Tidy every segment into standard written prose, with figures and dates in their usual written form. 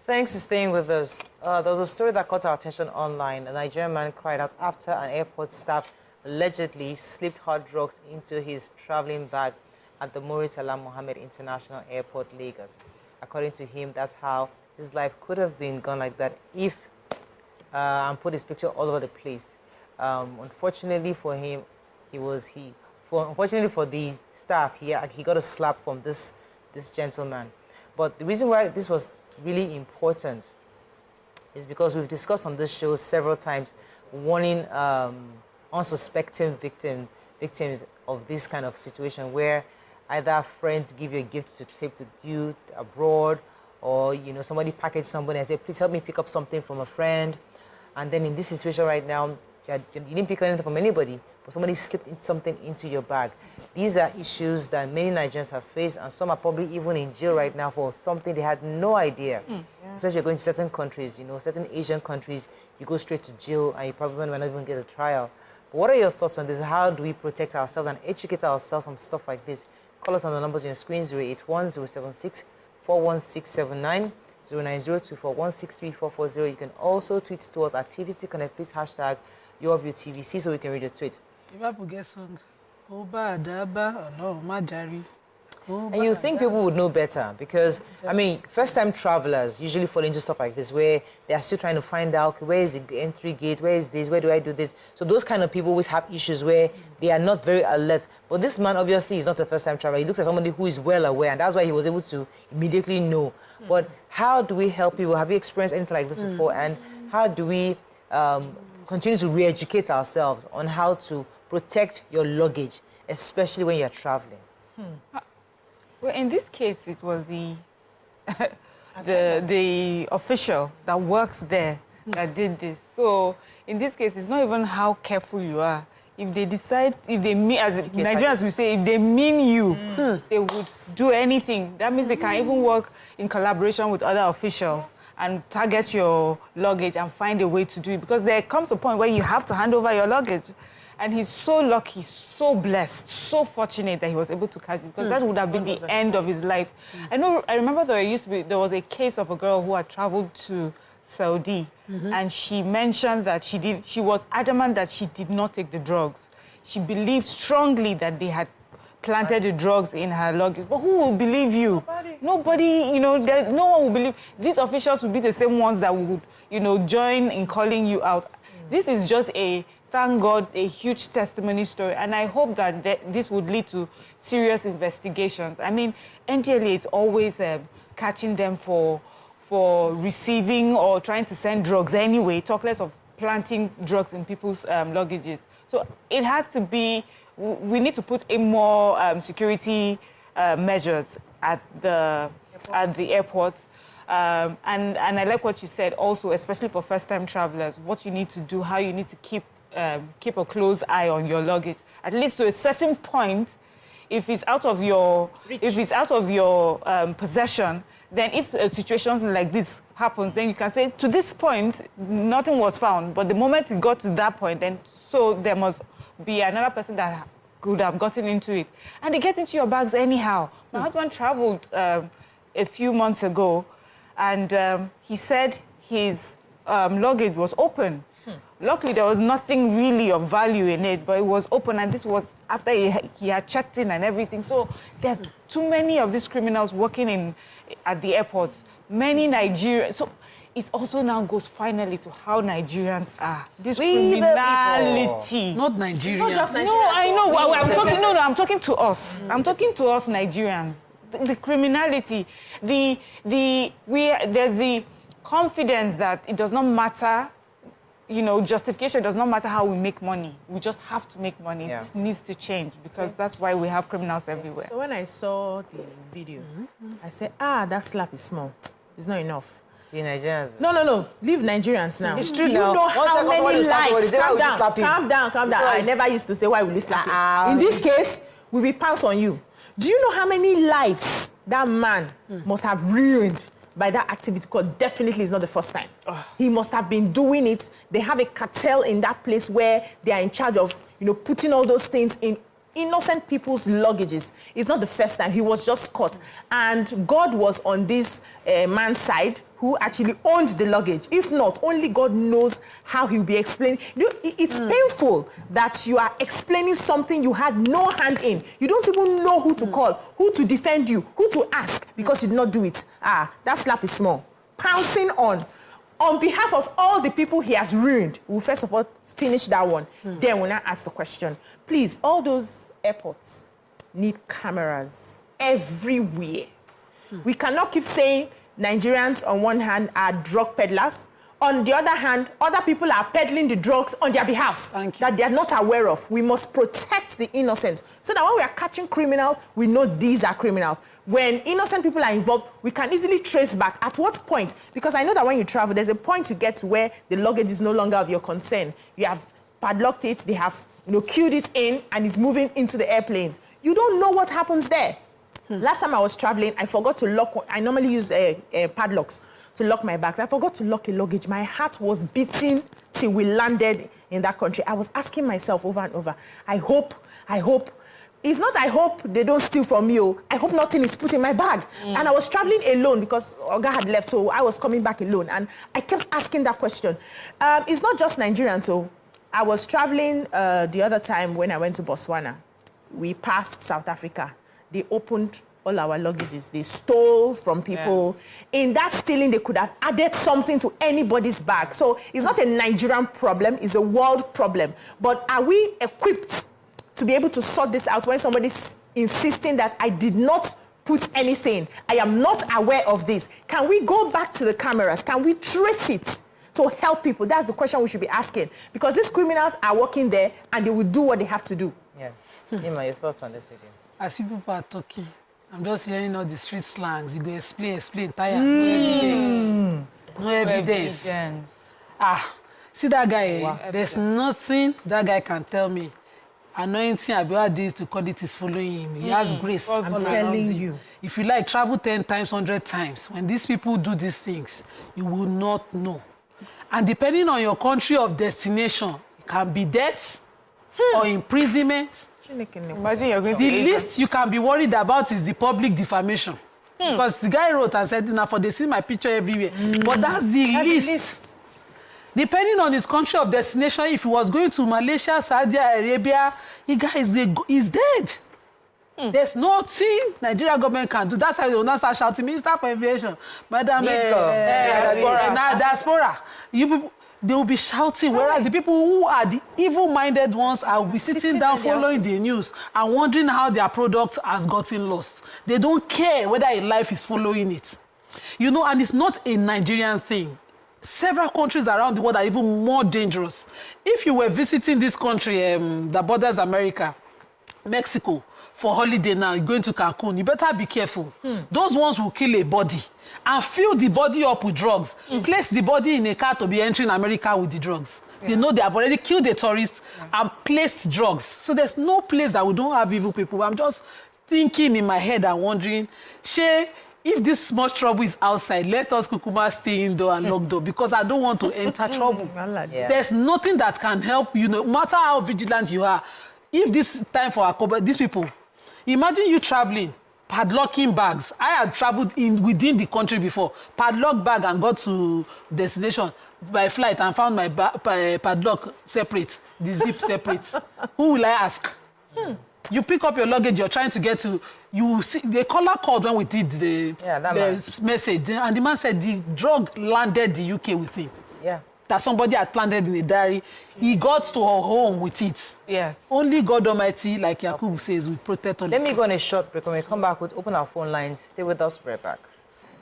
Thanks for staying with us. There was a story that caught our attention online. A Nigerian man cried out after an airport staff allegedly slipped hard drugs into his traveling bag at the Muritala Mohammed International Airport, Lagos. According to him, that's how his life could have been gone like that if and put his picture all over the place. Unfortunately for him, unfortunately for the staff, he got a slap from this gentleman. But the reason why this was really important is because we've discussed on this show several times warning unsuspecting victims of this kind of situation where either friends give you a gift to take with you abroad, or somebody package somebody and say, please help me pick up something from a friend. And then in this situation right now, you didn't pick anything from anybody, but somebody slipped something into your bag. These are issues that many Nigerians have faced, and some are probably even in jail right now for something they had no idea. Yeah. Especially if you're going to certain countries, certain Asian countries, you go straight to jail and you probably might not even get a trial. But what are your thoughts on this? How do we protect ourselves and educate ourselves on stuff like this? Call us on the numbers on your screen, 081-076-41679, 0902416340. You can also tweet to us at TVC Connect. Please hashtag your view TVC so we can read your tweet. And you think people would know better because, I mean, first-time travelers usually fall into stuff like this where they are still trying to find out, okay, where is the entry gate, where is this, where do I do this? So those kind of people always have issues where they are not very alert. But this man obviously is not a first-time traveler. He looks like somebody who is well aware, and that's why he was able to immediately know. But how do we help people? Have you experienced anything like this before? And how do we continue to re-educate ourselves on how to protect your luggage, especially when you're traveling? Well, in this case, it was the official that works there that did this. So in this case, it's not even how careful you are. If they decide, if they mean, as Nigerians we say, if they mean you, they would do anything. That means they can even work in collaboration with other officials and target your luggage and find a way to do it. Because there comes a point where you have to hand over your luggage. And he's so lucky, so blessed, so fortunate that he was able to catch it, because that would have been the end of his life. I remember there was a case of a girl who had traveled to Saudi, and she mentioned that she was adamant that she did not take the drugs. She believed strongly that they had planted the drugs in her luggage. But who will believe you? Nobody, no one will believe. These officials will be the same ones that would, join in calling you out. This is just thank God, a huge testimony story. And I hope that this would lead to serious investigations. I mean, NTLA is always catching them for receiving or trying to send drugs anyway, talk less of planting drugs in people's luggages. So it has to be, we need to put in more security measures at the airport. And I like what you said also, especially for first-time travelers, what you need to do, how you need to keep a close eye on your luggage, at least to a certain point. If it's out of your possession, then if a situation like this happens, then you can say, to this point, nothing was found. But the moment it got to that point, then so there must be another person that could have gotten into it. And they get into your bags anyhow. My husband traveled a few months ago, and he said his luggage was open. Luckily, there was nothing really of value in it, but it was open, and this was after he had checked in and everything. So there's too many of these criminals working at the airports. Many Nigerians. So it also now goes finally to how Nigerians are. This criminality. Not Nigerians. Not just Nigerians. No, I know. I'm talking to us. I'm talking to us Nigerians. The criminality. There's the confidence that it does not matter. Justification does not matter how we make money. We just have to make money. Yeah. This needs to change because that's why we have criminals everywhere. So when I saw the video, I said, that slap is small. It's not enough. See, Nigerians. No. Leave Nigerians now. It's true. Do you know how many lives? Calm down. I never used to say, why will you slap him? In this case, we will pounce on you. Do you know how many lives that man must have ruined by that activity? Because definitely it's not the first time. He must have been doing it. They have a cartel in that place where they are in charge of, putting all those things in innocent people's luggages. It's not the first time. He was just caught. And God was on this man's side who actually owned the luggage. If not, only God knows how he'll be explaining. You know, it's painful that you are explaining something you had no hand in. You don't even know who to call, who to defend you, who to ask because you did not do it. That slap is small. Pouncing on behalf of all the people he has ruined, we'll first of all finish that one. Then we'll now ask the question. Please, all those airports need cameras everywhere. We cannot keep saying Nigerians on one hand are drug peddlers. On the other hand, other people are peddling the drugs on their behalf that they are not aware of. We must protect the innocent so that when we are catching criminals, we know these are criminals. When innocent people are involved, we can easily trace back at what point. Because I know that when you travel, there's a point you get to where the luggage is no longer of your concern. You have padlocked it, they have queued it in, and it's moving into the airplanes. You don't know what happens there. Last time I was traveling, I forgot to lock. I normally use padlocks to lock my bags. I forgot to lock a luggage. My heart was beating till we landed in that country. I was asking myself over and over, I hope. It's not I hope they don't steal from me. I hope nothing is put in my bag. And I was traveling alone because Oga had left, so I was coming back alone. And I kept asking that question. It's not just Nigerians. So I was traveling the other time when I went to Botswana. We passed South Africa. They opened all our luggages. They stole from people. Yeah. In that stealing, they could have added something to anybody's bag. So it's not a Nigerian problem, it's a world problem. But are we equipped to be able to sort this out when somebody's insisting that I did not put anything, I am not aware of this? Can we go back to the cameras? Can we trace it to help people? That's the question we should be asking. Because these criminals are working there and they will do what they have to do. Yeah. Nima, your thoughts on this video? As you people are talking, I'm just hearing all the street slangs. You go explain, tire. No evidence. See that guy? Wow. There's nothing that guy can tell me. Anointing about this to call it is following him. He has grace. I'm telling you. If you like, travel 10 times, 100 times. When these people do these things, you will not know. And depending on your country of destination, it can be death or imprisonment. Imagine you're going to the least you can be worried about is the public defamation. Because the guy wrote and said, now for they see my picture everywhere. But that's the least. Depending on his country of destination, if he was going to Malaysia, Saudi Arabia, the guy is dead. There's nothing Nigeria government can do. That's how they will not start shouting, Minister for Aviation, Madam Diaspora. You people, they will be shouting, whereas the people who are the evil-minded ones will be sitting down following the news and wondering how their product has gotten lost. They don't care whether a life is following it. And it's not a Nigerian thing. Several countries around the world are even more dangerous. If you were visiting this country that borders America, Mexico, for holiday now, you're going to Cancun, you better be careful. Those ones will kill a body and fill the body up with drugs. Place the body in a car to be entering America with the drugs. They know they have already killed a tourist and placed drugs. So there's no place that we don't have evil people. I'm just thinking in my head and wondering, if this much trouble is outside, let us kukuma stay indoor and lock door because I don't want to enter trouble. There's nothing that can help you, no matter how vigilant you are. If this time for these people, imagine you traveling, padlocking bags. I had traveled within the country before, padlock bag and got to destination by flight and found my padlock separate, the zip separate. Who will I ask? You pick up your luggage, you're trying to get to, you see, the caller called when we did the message, and the man said the drug landed the UK with him. Yeah. That somebody had planted in a diary. He got to her home with it. Yes. Only God Almighty, like Yakub says, will protect all. Let me go on a short break. When we come back, we'll open our phone lines. Stay with us, right back.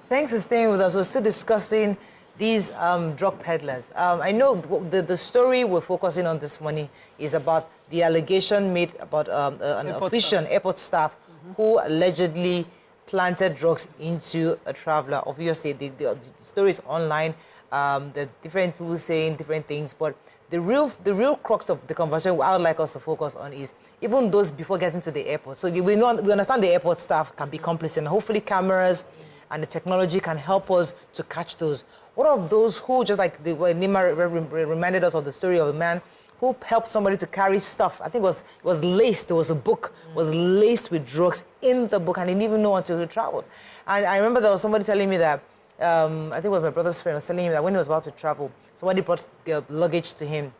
Thanks for staying with us. We're still discussing these drug peddlers. I know the story we're focusing on this morning is about the allegation made about an official airport staff who allegedly planted drugs into a traveler. Obviously, the story is online. The different people saying different things, but the real crux of the conversation I would like us to focus on is even those before getting to the airport. So we understand the airport staff can be complicit, and hopefully cameras and the technology can help us to catch those. What of those who, just like Nima reminded us of the story of a man who helped somebody to carry stuff. I think it was laced. There was a book, was laced with drugs in the book, and he didn't even know until he traveled. And I remember there was somebody telling me that, I think it was my brother's friend was telling him that when he was about to travel, somebody brought luggage to him.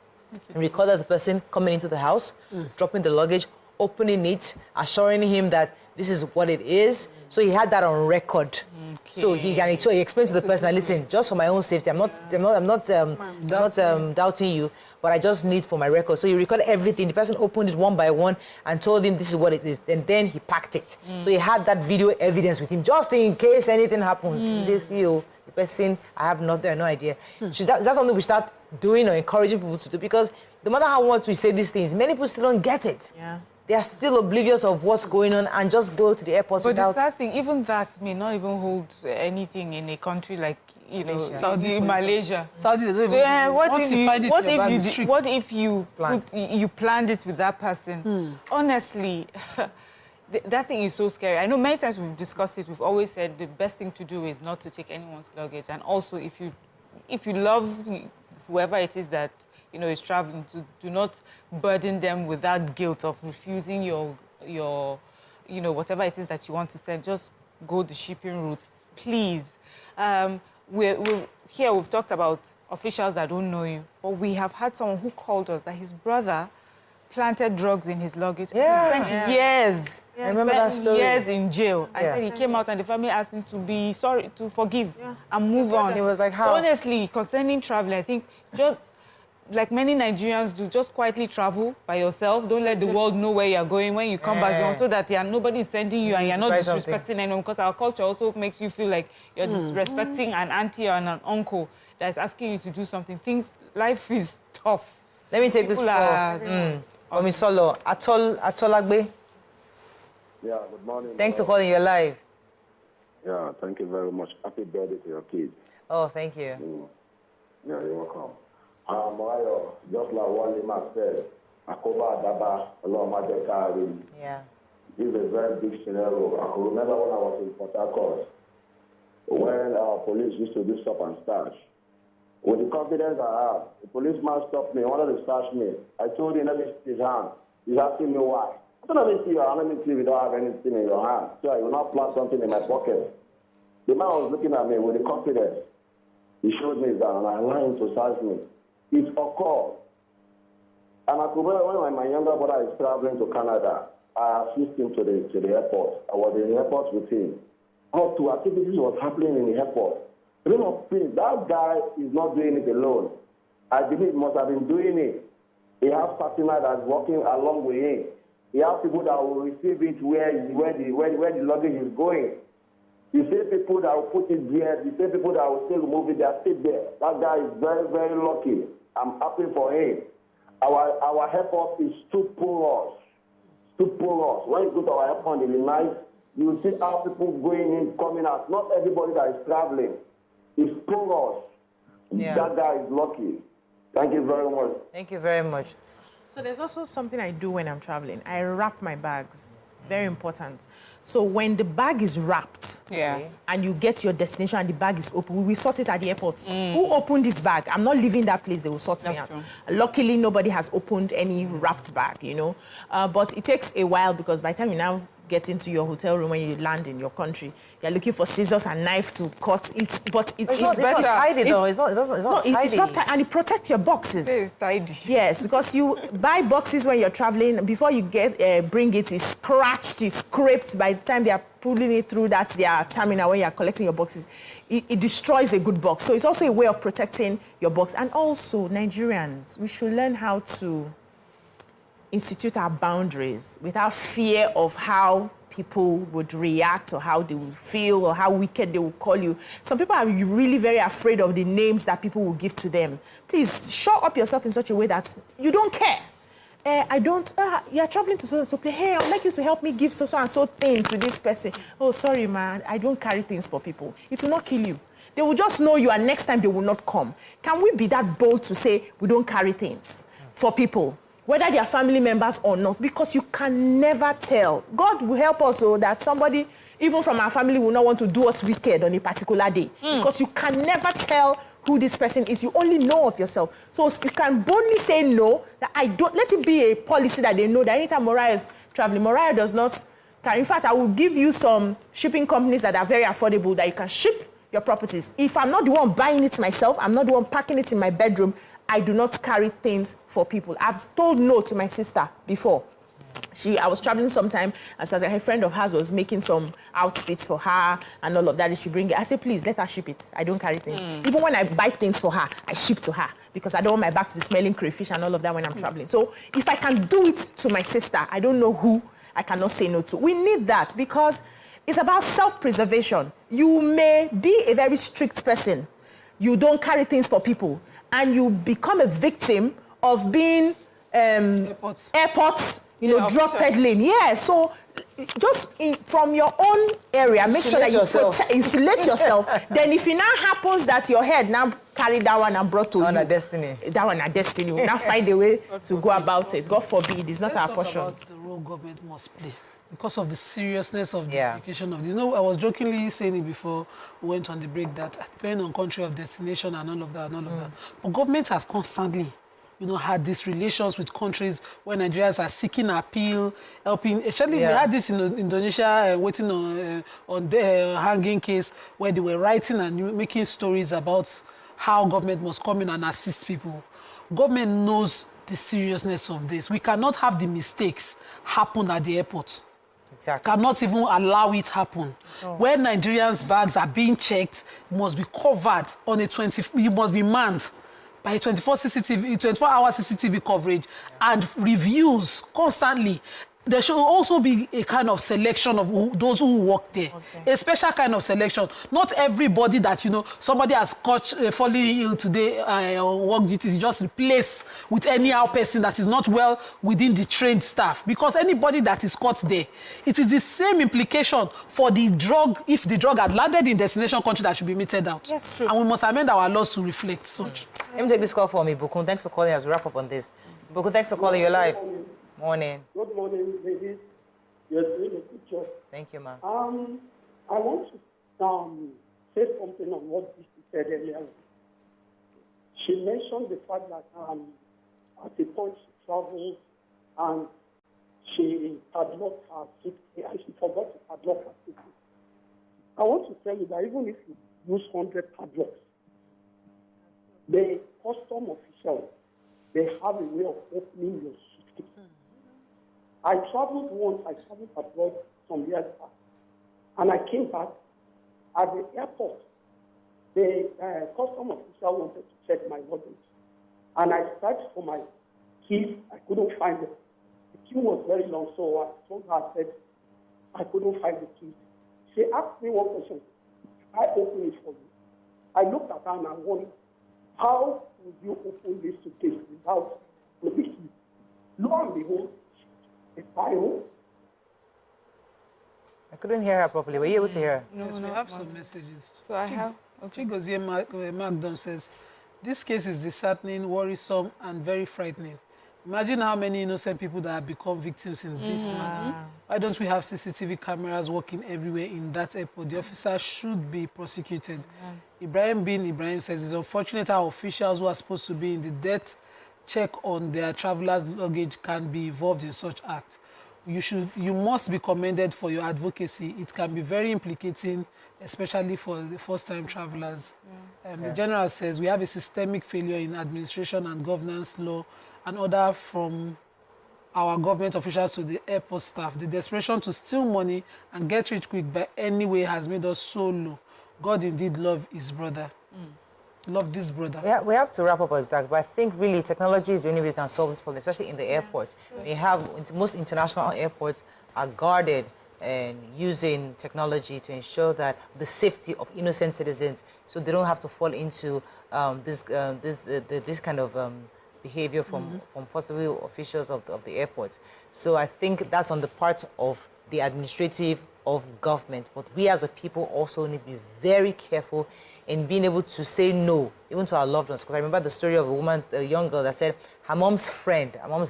And recorded the person coming into the house, dropping the luggage, opening it, assuring him that this is what it is. So he had that on record. Okay. So he explained to the person, listen, just for my own safety, I'm not doubting you, but I just need for my record. So he recorded everything. The person opened it one by one and told him this is what it is. And then he packed it. So he had that video evidence with him, just in case anything happens. He says, the person, I have no idea. That's something we start doing or encouraging people to do, because no matter how much we say these things, many people still don't get it. Yeah. They are still oblivious of what's going on and just go to the airport without... But the sad thing, even that may not even hold anything in a country like, Saudi, Malaysia. Saudi, they don't even... What if you planned it with that person? Honestly, that thing is so scary. I know many times we've discussed it. We've always said the best thing to do is not to take anyone's luggage. And also, if you love whoever it is that is traveling, to do not burden them with that guilt of refusing your whatever it is that you want to send. Just go the shipping route, please. We've talked about officials that don't know you, but we have had someone who called us that his brother planted drugs in his luggage. Yeah. He spent years. I remember that story. Years in jail. I said he came out and the family asked him to be sorry, to forgive and move on. It was like, how? So honestly, concerning traveling, I think just like many Nigerians do, just quietly travel by yourself. Don't let the world know where you're going when you come back home, so that nobody is sending you and you're not disrespecting anyone, because our culture also makes you feel like you're disrespecting an auntie or an uncle that's asking you to do something. Life is tough. Let me take this call. Omisolo, Atolagbe. Yeah, good morning. Thanks for calling. You're live. Yeah, thank you very much. Happy birthday to your kids. Oh, thank you. Yeah, you're welcome. Just like what Lima said, Akoba Adaba, Majekari. Yeah. This is a very big scenario. I can remember when I was in Port Harcourt, when our police used to do stop and start. With the confidence I have, the policeman stopped me, wanted to search me. I told him, let me see his hand. He's asking me why. I said, let me see your hand, let me see if you don't have anything in your hand. So I will not plant something in my pocket. The man was looking at me with the confidence. He showed me his hand, and I allowed him to search me. It occurred. And I could remember when my younger brother is traveling to Canada, I assist him to the airport. I was in the airport with him. All two activities was happening in the airport. That guy is not doing it alone. I believe he must have been doing it. He has partner that's working along with him. He has people that will receive it where the luggage is going. You see people that will put it there. You see people that will still remove it. They are still there. That guy is very, very lucky. I'm happy for him. Our airport is too porous. Too porous. When you go to our airport in the night, you will see how people going in, coming out. Not everybody that is traveling is porous. Yeah. That guy is lucky. Thank you very much. Thank you very much. So there's also something I do when I'm traveling. I wrap my bags. Very important. So when the bag is wrapped, and you get to your destination and the bag is open, we will sort it at the airport. Who opened this bag? I'm not leaving that place. They will sort me out. True. Luckily, nobody has opened any wrapped bag, But it takes a while, because by the time you now get into your hotel room when you land in your country, you're looking for scissors and knife to cut it. But it's not tidy, though. It's not tidy. It's not tidy, and it protects your boxes. It is tidy. Yes, because you buy boxes when you're traveling. Before you bring it, it's scratched, it's scraped. By the time they are pulling it through their terminal when you're collecting your boxes, it destroys a good box. So it's also a way of protecting your box. And also, Nigerians, we should learn how to institute our boundaries without fear of how people would react or how they would feel or how wicked they will call you. Some people are really very afraid of the names that people will give to them. Please, show up yourself in such a way that you don't care. You're traveling to so place. Hey, I'd like you to help me give so and so thing to this person. Oh, sorry, man, I don't carry things for people. It will not kill you. They will just know you, and next time they will not come. Can we be that bold to say we don't carry things for people, whether they are family members or not? Because you can never tell. God will help us so that somebody even from our family, will not want to do us wicked on a particular day. Because you can never tell who this person is. You only know of yourself. So you can boldly say no, that I don't, let it be a policy that they know that anytime Mariah is traveling, Mariah does not carry. In fact, I will give you some shipping companies that are very affordable that you can ship your properties. If I'm not the one buying it myself, I'm not the one packing it in my bedroom, I do not carry things for people. I've told no to my sister before. I was traveling sometime, and so a friend of hers was making some outfits for her and all of that. She bring it. I said, please, let her ship it. I don't carry things. Even when I buy things for her, I ship to her because I don't want my bag to be smelling crayfish and all of that when I'm traveling. So if I can do it to my sister, I don't know who I cannot say no to. We need that because it's about self-preservation. You may be a very strict person. You don't carry things for people, and you become a victim of being airports, drug peddling. Yeah, so just from your own area, make sure that you insulate yourself. Then if it now happens that your head now carry that one and brought to you. That one a destiny. We'll now find a way to go about it. God forbid, it's not our portion. About the role government must play because of the seriousness of the application of this. I was jokingly saying it before we went on the break that depending on country of destination and all of that, but government has constantly had these relations with countries where Nigerians are seeking appeal, helping. Actually, we had this in Indonesia, waiting on the hanging case, where they were writing and making stories about how government must come in and assist people. Government knows the seriousness of this. We cannot have the mistakes happen at the airport. Exactly. Cannot even allow it happen. Where Nigerians' bags are being checked, must be covered on you must be manned by 24-hour CCTV coverage and reviews constantly. There should also be a kind of selection of those who work there. A special kind of selection. Not everybody that, somebody has caught falling ill today on work duties, just replace with anyhow person that is not well within the trained staff. Because anybody that is caught there, it is the same implication for the drug, if the drug had landed in destination country, that should be meted out. Yes, true. And we must amend our laws to reflect such. Let me take this call for me, Bukun. Thanks for calling as we wrap up on this. Bukun, thanks for calling. You're live. Morning. Good morning, ladies. You're doing a good job. Thank you, ma'am. I want to say something on what she said earlier. She mentioned the fact that at a point she traveled and she padlocked her suitcase and she forgot to padlock her suitcase. I want to tell you that even if you use 100 padlocks, the custom officials, they have a way of opening your suitcase. I traveled abroad some years back, and I came back. At the airport, the custom officer wanted to check my luggage, and I searched for my keys. I couldn't find them. The queue was very long, so I told her, I said, I couldn't find the keys. She asked me one question. I opened it for you. I looked at her and I wondered, how would you open this suitcase without the key? Lo and behold, I couldn't hear her properly. Were you able to hear her? No, we have some messages. So I have. Chigozie Magdom says, this case is disheartening, worrisome, and very frightening. Imagine how many innocent people that have become victims in this manner. Why don't we have CCTV cameras working everywhere in that airport? The officer should be prosecuted. Ibrahim bin Ibrahim says, it's unfortunate how officials who are supposed to be in the death check on their travelers' luggage can be involved in such act. You must be commended for your advocacy. It can be very implicating, especially for the first-time travelers. The general says, we have a systemic failure in administration and governance law and order from our government officials to the airport staff. The desperation to steal money and get rich quick by any way has made us so low. God indeed love his brother. Love this brother. We have to wrap up exactly, but I think really technology is the only way we can solve this problem, especially in the airports. Most international airports are guarded and using technology to ensure that the safety of innocent citizens, so they don't have to fall into this kind of behavior from possible officials of the airports. So I think that's on the part of the administrative of government, but we as a people also need to be very careful in being able to say no, even to our loved ones. Because I remember the story of a woman, a young girl that said her mom's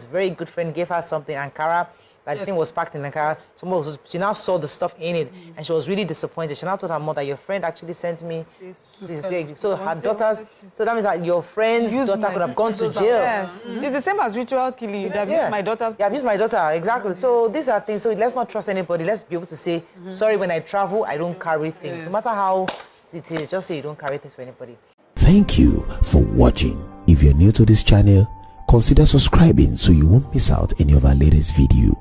very good friend, gave her something, Ankara, Like the thing was packed in the car. She now saw the stuff in it, and she was really disappointed. She now told her mother, your friend actually sent me this thing. So her daughters, so that means that your friend's daughter could have gone to jail. Yes. It's the same as ritual killing. You'd have used my daughter. Yeah, I've used my daughter, exactly. So these are things, so let's not trust anybody. Let's be able to say, sorry, when I travel, I don't carry things. No matter how it is, just say you don't carry things for anybody. Thank you for watching. If you're new to this channel, consider subscribing so you won't miss out any of our latest video.